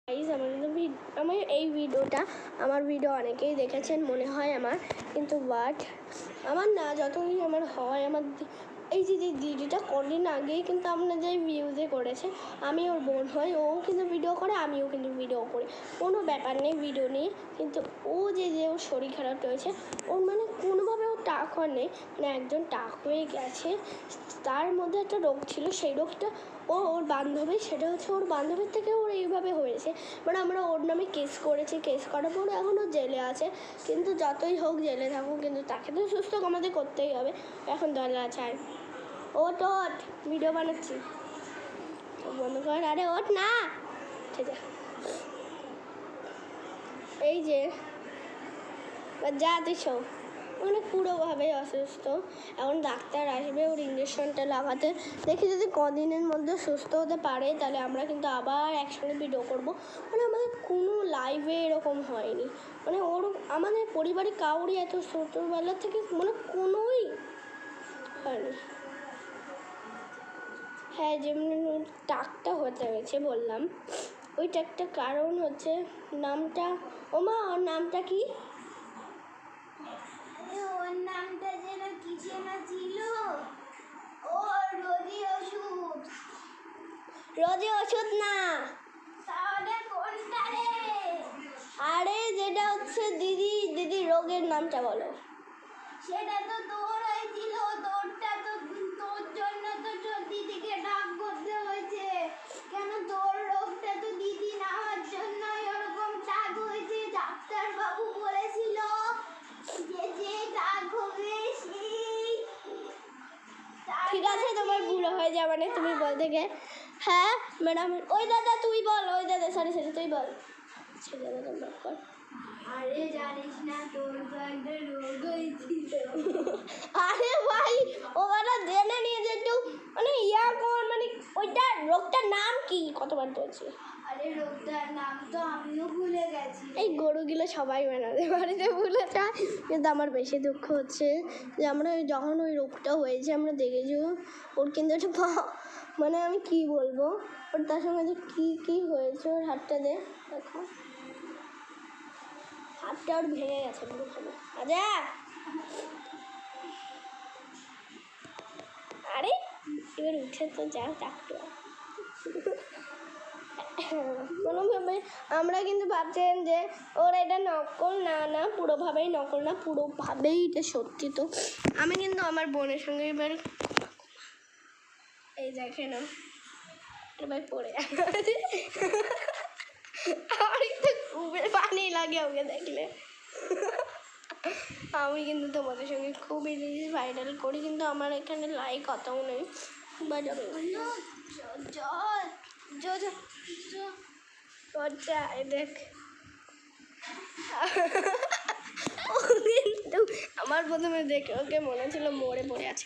Guys আমার এই ভিডিওটা আমার ভিডিও অনেকেই দেখেছেন মনে হয় আমার, কিন্তু আমার না যতদিন আমার হয় আমার এই যে দিদিটা কদিন আগেই কিন্তু আপনাদের ভিউজে করেছে। আমি ওর বোন হই, ও কিন্তু ভিডিও করে, আমিও কিন্তু ভিডিও করি, কোনো ব্যাপার নেই ভিডিও নিয়ে। কিন্তু ও যে ওর শরীর খারাপ হয়েছে, ওর মানে কোনোভাবে ওর টাক হওয়ার নেই, মানে একজন টাক হয়ে গেছে। তার মধ্যে একটা রোগ ছিল, সেই রোগটা ওর বান্ধবী, সেটা হচ্ছে ওর বান্ধবীর থেকে ওর এইভাবে হয়েছে। মানে আমরা ওর নামে কেস করেছি, কেস করার পরে এখনও জেলে আছে। কিন্তু যতই হোক জেলে থাকুক, কিন্তু তাকে তো সুস্থ আমাদের করতেই হবে। এখন দরজা চাই, ওট ভিডিও বানাচ্ছি, বন্ধ কর, আরে ওঠ না, ঠিক আছে। এই যে যা তুই শো, মানে পুরোভাবেই অসুস্থ। এখন ডাক্তার আসবে ওর ইঞ্জেকশনটা লাগাতে, দেখি যদি কদিনের মধ্যে সুস্থ হতে পারে তাহলে আমরা কিন্তু আবার একসঙ্গে ভিডিও করবো। মানে আমাদের কোনো লাইভে এরকম হয়নি, মানে ওর আমাদের পরিবারে কাউরই এত ছোটোবেলা থেকে মানে কোনোই হয়নি। হ্যাঁ, যেমনি টাকটা হতে হয়েছে বললাম, ওইটা একটা কারণ হচ্ছে নামটা, ওমা ওর নামটা কি? ওর নামটা যেন কি যেন ছিল, ও রোজি ওষুধ। রোজি ওষুধ না, তাহলে কোনটা রে? আরে যেটা হচ্ছে দিদি রোগের নামটা বলো। সেটা তো তোর হয়েছিল, তোরটা তো তোর জন্য তো তোর দিদিকে ডাক করতে হয়েছে। কেন তোর রোগটা তো দিদি না হওয়ার জন্য এরকম ডাক হয়েছে। ডাক্তারবাবু বলেছিল যে ডাক হবে সেই। ঠিক আছে, তোমার ভুল হয়ে যাবে, মানে তুমি বলতে গে। হ্যাঁ ম্যাডাম, ওই দাদা তুই বল, ওই দাদা সরি তুই বল। আরে জানিস না তোর তো একটা রোগ হয়েছিল। আরে ভাই, ওরা জেনে নিয়ে যে একটু মানে কর, মানে ওইটা রোগটার নাম কি, কতবার বলছি। আরে রোগটার নাম তো আমিও ভুলে গেছি। এই গরুগুলো সবাই বানাতে বাড়িতে ভুলে যায়, কিন্তু আমার বেশি দুঃখ হচ্ছে যে আমরা যখন ওই রোগটা হয়েছে আমরা দেখেছি ওর কিন্তু একটা মানে আমি কি বলবো, ওর তার সঙ্গে যে কী হয়েছে ওর হাতটা দেখো, হাতটা ওর ভেঙে গেছে পুরোপুরি। আচ্ছা, আরে এবার উঠে তো যাও ডাক্তার। কোনোভাবে আমরা কিন্তু ভাবছেন যে ওর এটা নকল, না পুরোভাবেই নকল না, পুরোভাবেই এটা সত্যি। তো আমি কিন্তু আমার বোনের সঙ্গে এবার এই দেখেন এবার পড়ে আমার একটু খুবই পানি লাগে ওকে দেখলে। আমি কিন্তু তোমাদের সঙ্গে খুবই ভাইরাল করি, কিন্তু আমার এখানে লাইক অতও নেই। বা দেখ কিন্তু আমার প্রথমে দেখে ওকে মনে ছিল মরে পড়ে আছে।